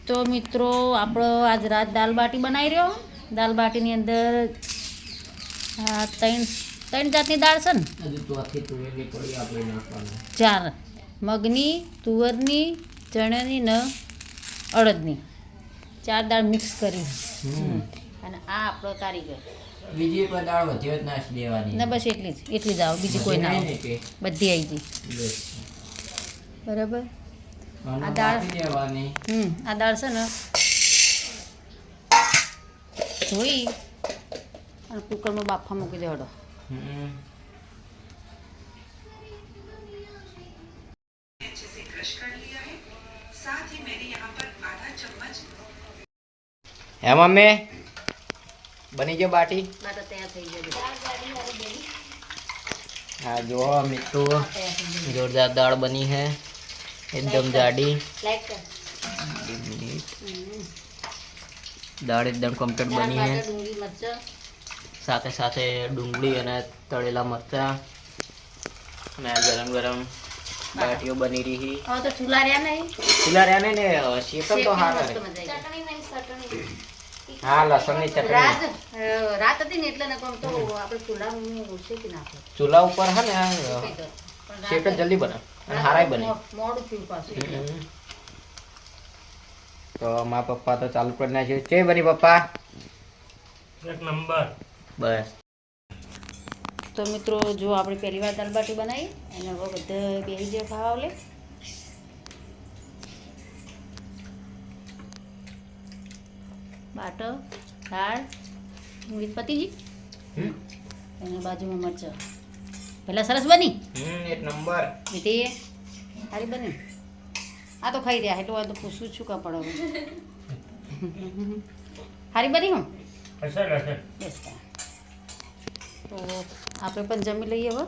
તો મિત્રો આપણો આજ રાત દાલ બાટી બનાવી રહ્યો. દાલ બાટીની અંદર ત્રણ જાતની દાળ છે ને, 4 મગની, તુવરની, ચણાની ને અડદની 4 દાળ મિક્સ કરી. અને આ આપણો કારીગર. બીજી કોઈ દાળ વધ્યો જ ના દેવાની ના, બસ એટલી જ આવે, બીજી કોઈ ના આવે, બધી આવી ગઈ. બરાબર. આ દાળ આ દાળ છે ને ધોઈ અને કુકરમાં બાફા મૂકી દેવાડો. હે મમ્મી બની ગયો બાટી? તૈયાર થઈ ગયો. हाँ जो मिट्टू जोरदार दाल बनी है एकदम जाडी दाल एकदम कम्प्लीट बनी है साथे साथे डूंगળી અને તળેલા મરચા અને ગરમ ગરમ બાટીઓ બની રહી. હવે તો ચૂલા રહ્યા નહીં ને શેકલ તો હારા હા લસણની ચટણી રાત હતી ને એટલે ને કોમ તો આપણે ચૂલામાં શેકી નાખો. ચૂલા ઉપર હે ને શેકલ જલ્દી બને અને હારાય બને. મોડું થયું પાછું. તો મારા પપ્પા તો ચાલુ કરી નાખ્યું. છે બની પપ્પા? એક નંબર. બસ તો મિત્રો જો આપણે પહેલી વાર દાલ બાટી બનાવી અને હવે બધા બેસી જાય ખાવા લે. બાટર દાળ ડુંગળી પતીજી એના બાજુમાં મરચાં. પહેલા સરસ બની એક નંબર મીઠી સારી બની. આ તો ખાઈ રહ્યા એટલું તો પૂછવું છું કા પડે. સારી બની હું અસર બસ. તો આપણે પણ જમી લઈએ હવે.